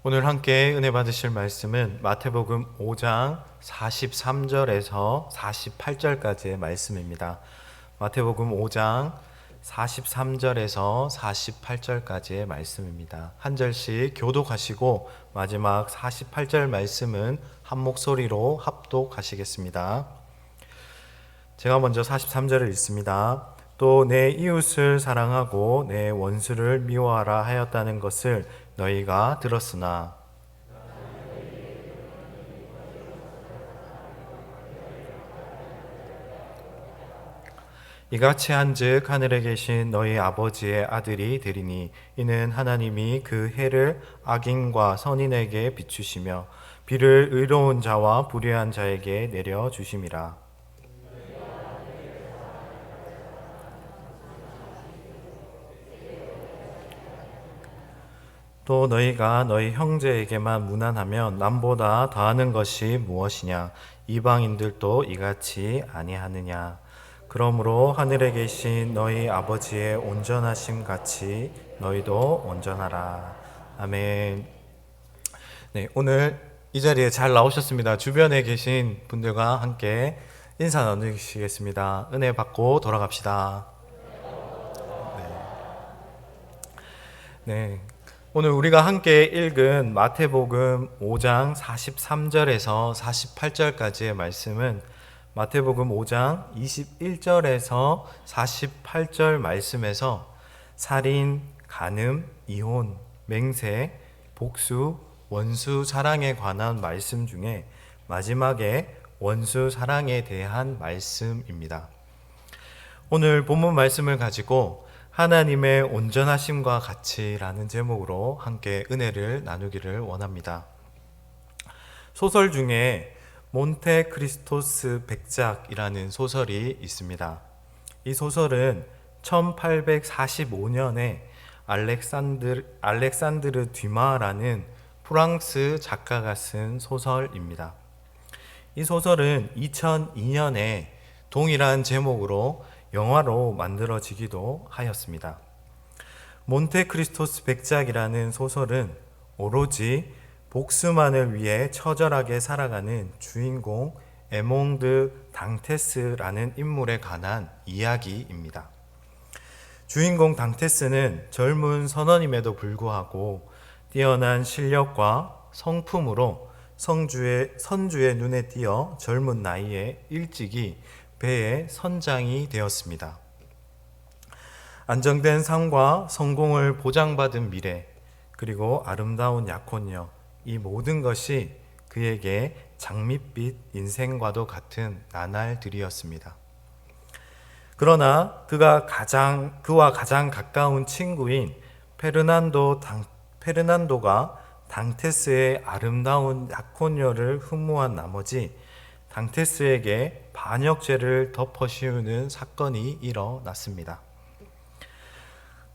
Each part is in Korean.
오늘 함께 은혜 받으실 말씀은 마태복음 5장 43절에서 48절까지의 말씀입니다. 마태복음 5장 43절에서 48절까지의 말씀입니다. 한 절씩 교독하시고 마지막 48절 말씀은 한 목소리로 합독하시겠습니다. 제가 먼저 43절을 읽습니다. 또 내 이웃을 사랑하고 내 원수를 미워하라 하였다는 것을 너희가 들었으나 이같이 한즉 하늘에 계신 너희 아버지의 아들이 되리니 이는 하나님이 그 해를 악인과 선인에게 비추시며 비를 의로운 자와 불의한 자에게 내려 주심이라. 또 너희가 너희 형제에게만 무난하면 남보다 더하는 것이 무엇이냐? 이방인들도 이같이 아니하느냐? 그러므로 하늘에 계신 너희 아버지의 온전하심 같이 너희도 온전하라. 아멘. 네, 오늘 이 자리에 잘 나오셨습니다. 주변에 계신 분들과 함께 인사 나누시겠습니다. 은혜 받고 돌아갑시다. 네. 오늘 우리가 함께 읽은 마태복음 5장 43절에서 48절까지의 말씀은 마태복음 5장 21절에서 48절 말씀에서 살인, 간음, 이혼, 맹세, 복수, 원수 사랑에 관한 말씀 중에 마지막에 원수 사랑에 대한 말씀입니다. 오늘 본문 말씀을 가지고 하나님의 온전하심과 같이라는 제목으로 함께 은혜를 나누기를 원합니다. 소설 중에 몬테크리스토스 백작이라는 소설이 있습니다. 이 소설은 1845년에 알렉산드르 듀마라는 프랑스 작가가 쓴 소설입니다. 이 소설은 2002년에 동일한 제목으로 영화로 만들어지기도 하였습니다. 몬테크리스토스 백작이라는 소설은 오로지 복수만을 위해 처절하게 살아가는 주인공 에몽드 당테스라는 인물에 관한 이야기입니다. 주인공 당테스는 젊은 선원임에도 불구하고 뛰어난 실력과 성품으로 선주의 눈에 띄어 젊은 나이에 일찍이 배의 선장이 되었습니다. 안정된 삶과 성공을 보장받은 미래, 그리고 아름다운 약혼녀, 이 모든 것이 그에게 장밋빛 인생과도 같은 나날들이었습니다. 그러나 그와 가장 가까운 친구인 페르난도가 당테스의 아름다운 약혼녀를 흠모한 나머지 당테스에게 반역죄를 덮어씌우는 사건이 일어났습니다.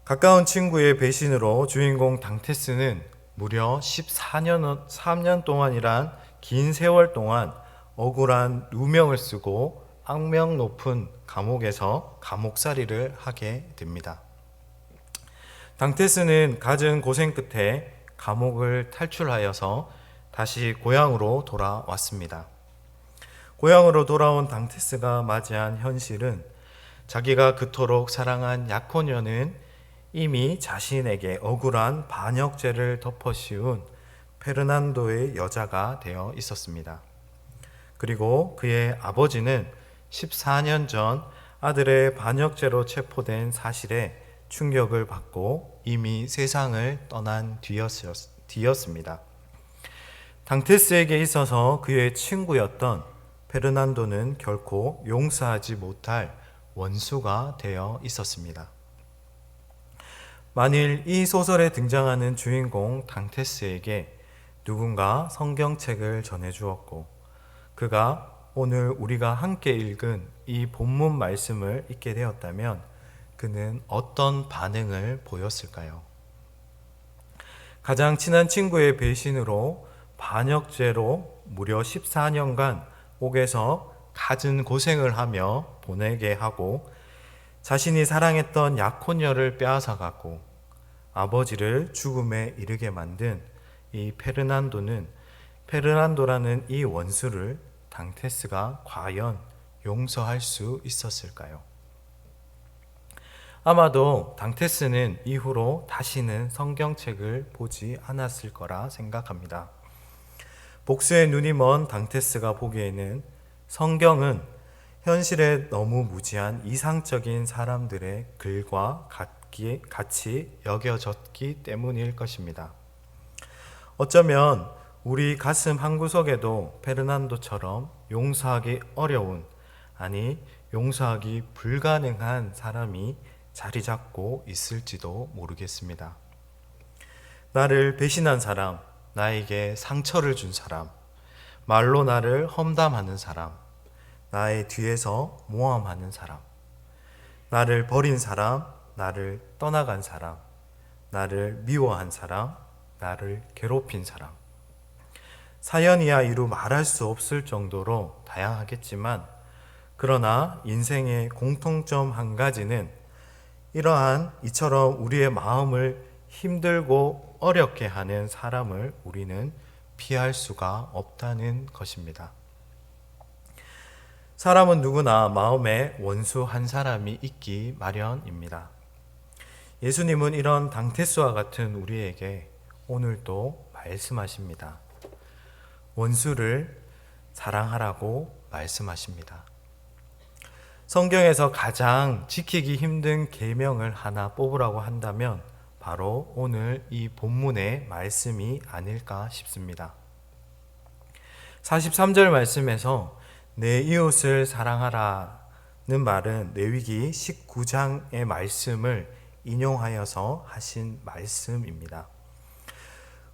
가까운 친구의 배신으로 주인공 당테스는 무려 13년 동안이란 긴 세월 동안 억울한 누명을 쓰고 악명 높은 감옥에서 감옥살이를 하게 됩니다. 당테스는 갖은 고생 끝에 감옥을 탈출하여서 다시 고향으로 돌아왔습니다. 고향으로 돌아온 당테스가 맞이한 현실은 자기가 그토록 사랑한 약혼녀는 이미 자신에게 억울한 반역죄를 덮어씌운 페르난도의 여자가 되어 있었습니다. 그리고 그의 아버지는 14년 전 아들의 반역죄로 체포된 사실에 충격을 받고 이미 세상을 떠난 뒤였습니다. 당테스에게 있어서 그의 친구였던 페르난도는 결코 용서하지 못할 원수가 되어 있었습니다. 만일 이 소설에 등장하는 주인공 당테스에게 누군가 성경책을 전해주었고 그가 오늘 우리가 함께 읽은 이 본문 말씀을 읽게 되었다면 그는 어떤 반응을 보였을까요? 가장 친한 친구의 배신으로 반역죄로 무려 14년간 옥에서 갖은 고생을 하며 보내게 하고 자신이 사랑했던 약혼녀를 빼앗아가고 아버지를 죽음에 이르게 만든 이 페르난도라는 이 원수를 당테스가 과연 용서할 수 있었을까요? 아마도 당테스는 이후로 다시는 성경책을 보지 않았을 거라 생각합니다. 복수의 눈이 먼 당테스가 보기에는 성경은 현실에 너무 무지한 이상적인 사람들의 글과 같이 여겨졌기 때문일 것입니다. 어쩌면 우리 가슴 한구석에도 페르난도처럼 용서하기 어려운, 아니 용서하기 불가능한 사람이 자리 잡고 있을지도 모르겠습니다. 나를 배신한 사람, 나에게 상처를 준 사람, 말로 나를 험담하는 사람, 나의 뒤에서 모함하는 사람, 나를 버린 사람, 나를 떠나간 사람, 나를 미워한 사람, 나를 괴롭힌 사람. 사연이야 이루 말할 수 없을 정도로 다양하겠지만, 그러나 인생의 공통점 한 가지는 이러한 이처럼 우리의 마음을 힘들고 어렵게 하는 사람을 우리는 피할 수가 없다는 것입니다. 사람은 누구나 마음에 원수 한 사람이 있기 마련입니다. 예수님은 이런 당테스와 같은 우리에게 오늘도 말씀하십니다. 원수를 사랑하라고 말씀하십니다. 성경에서 가장 지키기 힘든 계명을 하나 뽑으라고 한다면 바로 오늘 이 본문의 말씀이 아닐까 싶습니다. 43절 말씀에서 내 이웃을 사랑하라는 말은 레위기 19장의 말씀을 인용하여서 하신 말씀입니다.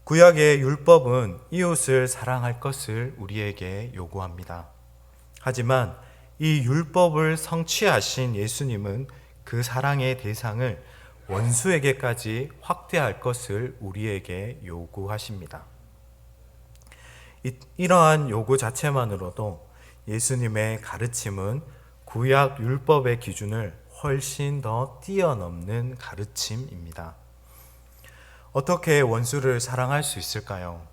구약의 율법은 이웃을 사랑할 것을 우리에게 요구합니다. 하지만 이 율법을 성취하신 예수님은 그 사랑의 대상을 원수에게까지 확대할 것을 우리에게 요구하십니다. 이러한 요구 자체만으로도 예수님의 가르침은 구약 율법의 기준을 훨씬 더 뛰어넘는 가르침입니다. 어떻게 원수를 사랑할 수 있을까요?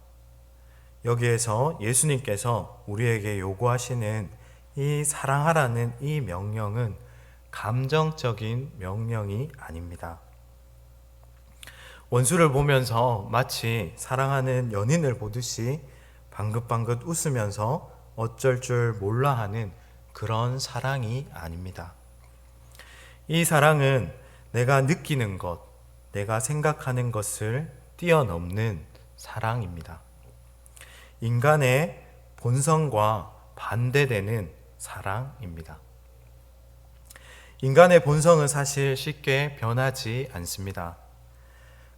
여기에서 예수님께서 우리에게 요구하시는 이 사랑하라는 이 명령은 감정적인 명령이 아닙니다. 원수를 보면서 마치 사랑하는 연인을 보듯이 방긋방긋 웃으면서 어쩔 줄 몰라 하는 그런 사랑이 아닙니다. 이 사랑은 내가 느끼는 것, 내가 생각하는 것을 뛰어넘는 사랑입니다. 인간의 본성과 반대되는 사랑입니다. 인간의 본성은 사실 쉽게 변하지 않습니다.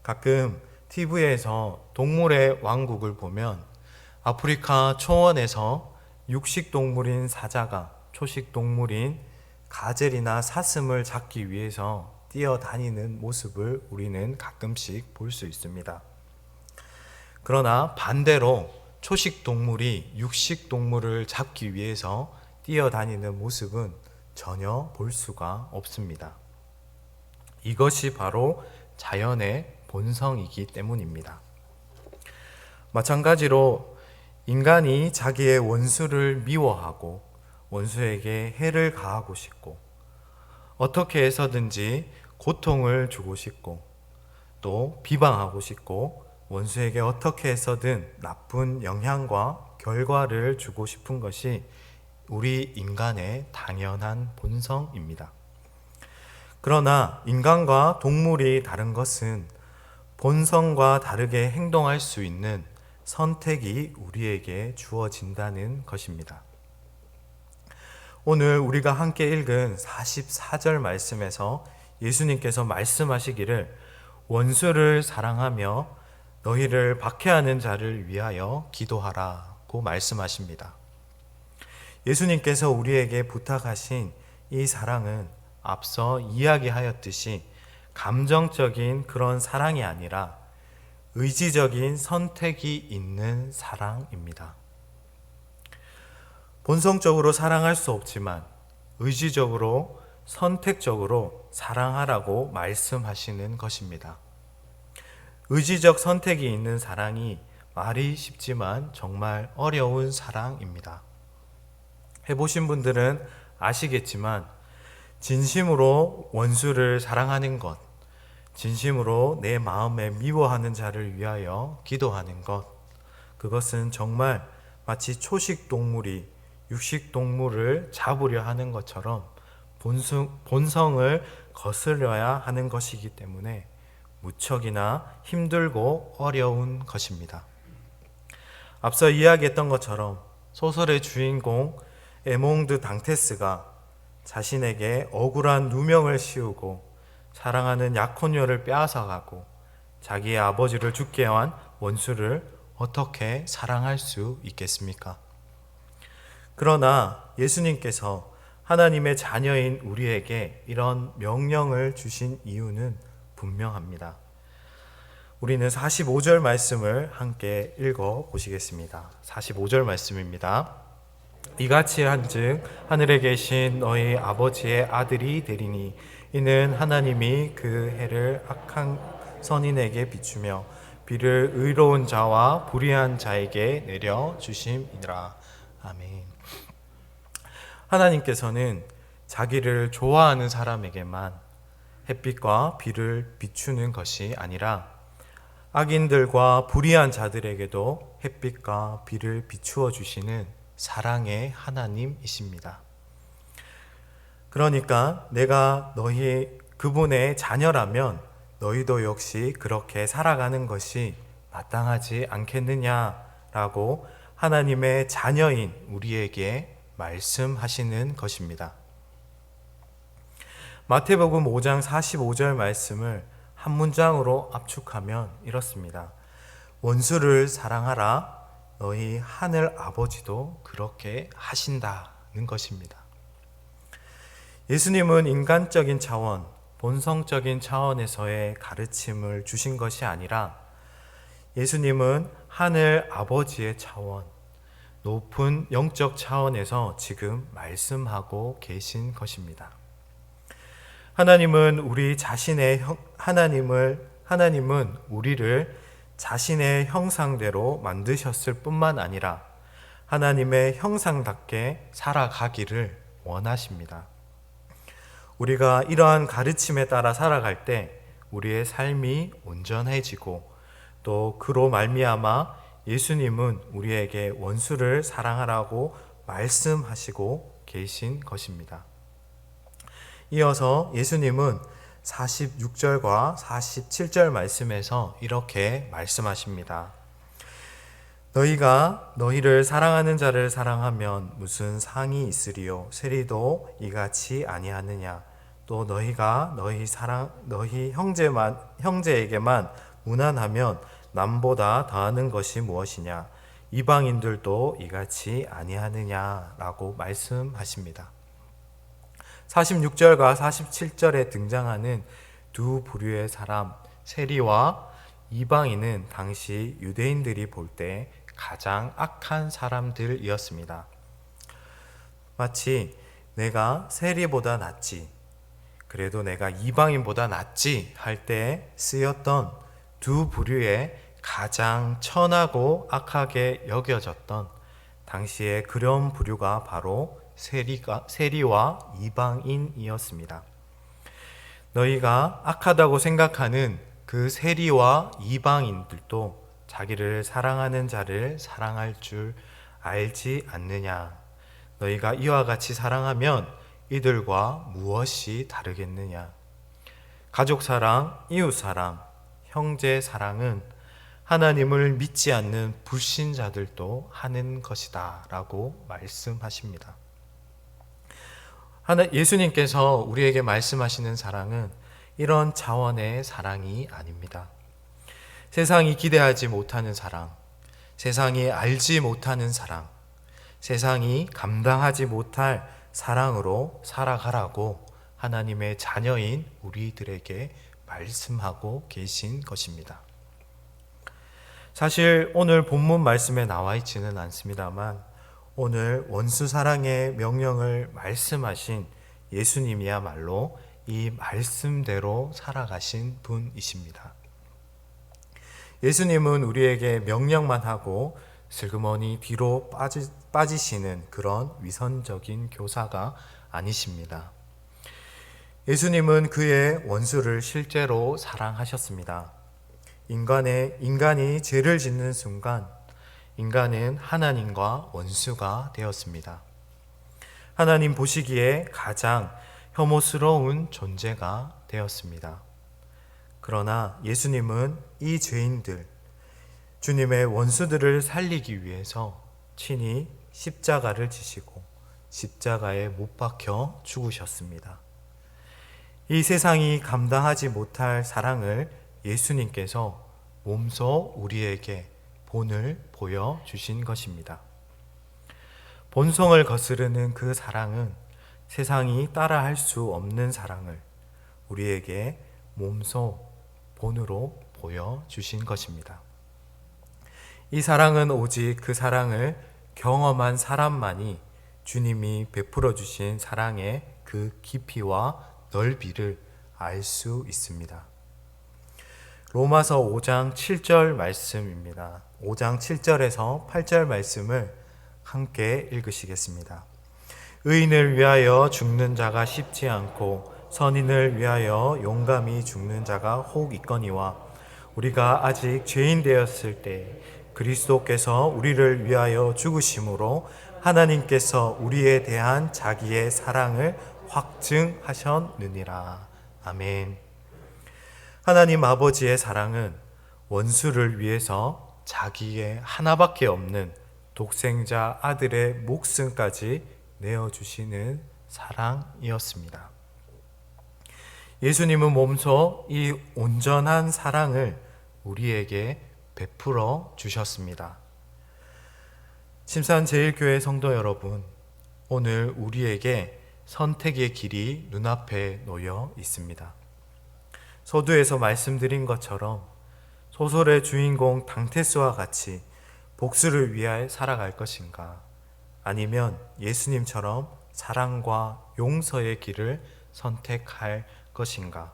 가끔 TV에서 동물의 왕국을 보면 아프리카 초원에서 육식동물인 사자가 초식동물인 가젤이나 사슴을 잡기 위해서 뛰어다니는 모습을 우리는 가끔씩 볼 수 있습니다. 그러나 반대로 초식동물이 육식동물을 잡기 위해서 뛰어다니는 모습은 전혀 볼 수가 없습니다. 이것이 바로 자연의 본성이기 때문입니다. 마찬가지로 인간이 자기의 원수를 미워하고 원수에게 해를 가하고 싶고 어떻게 해서든지 고통을 주고 싶고 또 비방하고 싶고 원수에게 어떻게 해서든 나쁜 영향과 결과를 주고 싶은 것이 우리 인간의 당연한 본성입니다. 그러나 인간과 동물이 다른 것은 본성과 다르게 행동할 수 있는 선택이 우리에게 주어진다는 것입니다. 오늘 우리가 함께 읽은 44절 말씀에서 예수님께서 말씀하시기를 원수를 사랑하며 너희를 박해하는 자를 위하여 기도하라고 말씀하십니다. 예수님께서 우리에게 부탁하신 이 사랑은 앞서 이야기하였듯이 감정적인 그런 사랑이 아니라 의지적인 선택이 있는 사랑입니다. 본성적으로 사랑할 수 없지만 의지적으로 선택적으로 사랑하라고 말씀하시는 것입니다. 의지적 선택이 있는 사랑이 말이 쉽지만 정말 어려운 사랑입니다. 해보신 분들은 아시겠지만 진심으로 원수를 사랑하는 것, 진심으로 내 마음에 미워하는 자를 위하여 기도하는 것, 그것은 정말 마치 초식 동물이 육식 동물을 잡으려 하는 것처럼 본성을 거스려야 하는 것이기 때문에 무척이나 힘들고 어려운 것입니다. 앞서 이야기했던 것처럼 소설의 주인공 에몽드 당테스가 자신에게 억울한 누명을 씌우고 사랑하는 약혼녀를 빼앗아가고 자기의 아버지를 죽게 한 원수를 어떻게 사랑할 수 있겠습니까? 그러나 예수님께서 하나님의 자녀인 우리에게 이런 명령을 주신 이유는 분명합니다. 우리는 45절 말씀을 함께 읽어 보시겠습니다. 45절 말씀입니다. 이같이 한즉 하늘에 계신 너희 아버지의 아들이 되리니 이는 하나님이 그 해를 악한 선인에게 비추며 비를 의로운 자와 불의한 자에게 내려 주심이니라. 아멘. 하나님께서는 자기를 좋아하는 사람에게만 햇빛과 비를 비추는 것이 아니라 악인들과 불의한 자들에게도 햇빛과 비를 비추어 주시는 사랑의 하나님이십니다. 그러니까 내가 그분의 자녀라면 너희도 역시 그렇게 살아가는 것이 마땅하지 않겠느냐라고 하나님의 자녀인 우리에게 말씀하시는 것입니다. 마태복음 5장 45절 말씀을 한 문장으로 압축하면 이렇습니다. 원수를 사랑하라. 너희 하늘 아버지도 그렇게 하신다는 것입니다. 예수님은 인간적인 차원, 본성적인 차원에서의 가르침을 주신 것이 아니라 예수님은 하늘 아버지의 차원, 높은 영적 차원에서 지금 말씀하고 계신 것입니다. 하나님은 우리를 자신의 형상대로 만드셨을 뿐만 아니라 하나님의 형상답게 살아가기를 원하십니다. 우리가 이러한 가르침에 따라 살아갈 때 우리의 삶이 온전해지고 또 그로 말미암아 예수님은 우리에게 원수를 사랑하라고 말씀하시고 계신 것입니다. 이어서 예수님은 46절과 47절 말씀에서 이렇게 말씀하십니다. 너희가 너희를 사랑하는 자를 사랑하면 무슨 상이 있으리요? 세리도 이같이 아니하느냐? 또 너희가 너희 형제에게만 무난하면 남보다 더하는 것이 무엇이냐? 이방인들도 이같이 아니하느냐라고 말씀하십니다. 46절과 47절에 등장하는 두 부류의 사람, 세리와 이방인은 당시 유대인들이 볼 때 가장 악한 사람들이었습니다. 마치 내가 세리보다 낫지, 그래도 내가 이방인보다 낫지 할 때 쓰였던 두 부류의 가장 천하고 악하게 여겨졌던 당시의 그런 부류가 바로 세리와 이방인이었습니다. 너희가 악하다고 생각하는 그 세리와 이방인들도 자기를 사랑하는 자를 사랑할 줄 알지 않느냐? 너희가 이와 같이 사랑하면 이들과 무엇이 다르겠느냐? 가족 사랑, 이웃 사랑, 형제 사랑은 하나님을 믿지 않는 불신자들도 하는 것이다 라고 말씀하십니다. 예수님께서 우리에게 말씀하시는 사랑은 이런 차원의 사랑이 아닙니다. 세상이 기대하지 못하는 사랑, 세상이 알지 못하는 사랑, 세상이 감당하지 못할 사랑으로 살아가라고 하나님의 자녀인 우리들에게 말씀하고 계신 것입니다. 사실 오늘 본문 말씀에 나와 있지는 않습니다만 오늘 원수 사랑의 명령을 말씀하신 예수님이야말로 이 말씀대로 살아가신 분이십니다. 예수님은 우리에게 명령만 하고 슬그머니 뒤로 빠지시는 그런 위선적인 교사가 아니십니다. 예수님은 그의 원수를 실제로 사랑하셨습니다. 인간이 죄를 짓는 순간 인간은 하나님과 원수가 되었습니다. 하나님 보시기에 가장 혐오스러운 존재가 되었습니다. 그러나 예수님은 이 죄인들, 주님의 원수들을 살리기 위해서 친히 십자가를 지시고 십자가에 못 박혀 죽으셨습니다. 이 세상이 감당하지 못할 사랑을 예수님께서 몸소 우리에게 본을 보여주신 것입니다. 본성을 거스르는 그 사랑은 세상이 따라할 수 없는 사랑을 우리에게 몸소 본으로 보여주신 것입니다. 이 사랑은 오직 그 사랑을 경험한 사람만이 주님이 베풀어 주신 사랑의 그 깊이와 넓이를 알 수 있습니다. 로마서 5장 7절 말씀입니다. 5장 7절에서 8절 말씀을 함께 읽으시겠습니다. 의인을 위하여 죽는 자가 쉽지 않고 선인을 위하여 용감히 죽는 자가 혹 있거니와 우리가 아직 죄인 되었을 때 그리스도께서 우리를 위하여 죽으심으로 하나님께서 우리에 대한 자기의 사랑을 확증하셨느니라. 아멘. 하나님 아버지의 사랑은 원수를 위해서 자기의 하나밖에 없는 독생자 아들의 목숨까지 내어주시는 사랑이었습니다. 예수님은 몸소 이 온전한 사랑을 우리에게 베풀어 주셨습니다. 침산제일교회 성도 여러분, 오늘 우리에게 선택의 길이 눈앞에 놓여 있습니다. 서두에서 말씀드린 것처럼 소설의 주인공 당테스와 같이 복수를 위하여 살아갈 것인가, 아니면 예수님처럼 사랑과 용서의 길을 선택할 것인가,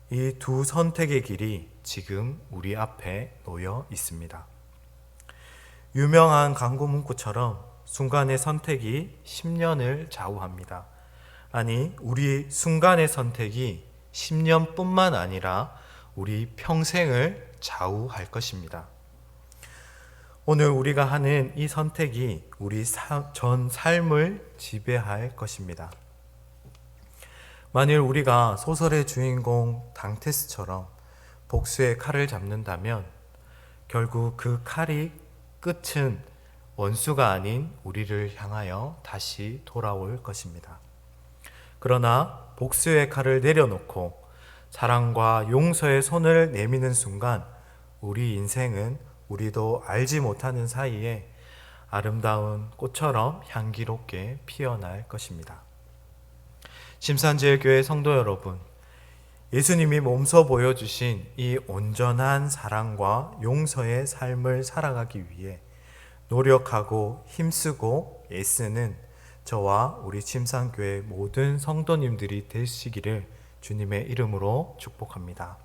이 두 선택의 길이 지금 우리 앞에 놓여 있습니다. 유명한 광고 문구처럼 순간의 선택이 10년을 좌우합니다. 아니, 우리 순간의 선택이 10년뿐만 아니라 우리 평생을 좌우할 것입니다. 오늘 우리가 하는 이 선택이 우리 전 삶을 지배할 것입니다. 만일 우리가 소설의 주인공 당테스처럼 복수의 칼을 잡는다면 결국 그 칼이 끝은 원수가 아닌 우리를 향하여 다시 돌아올 것입니다. 그러나 복수의 칼을 내려놓고 사랑과 용서의 손을 내미는 순간 우리 인생은 우리도 알지 못하는 사이에 아름다운 꽃처럼 향기롭게 피어날 것입니다. 심산제일교회 성도 여러분, 예수님이 몸소 보여주신 이 온전한 사랑과 용서의 삶을 살아가기 위해 노력하고 힘쓰고 애쓰는 저와 우리 침산교회 모든 성도님들이 되시기를 주님의 이름으로 축복합니다.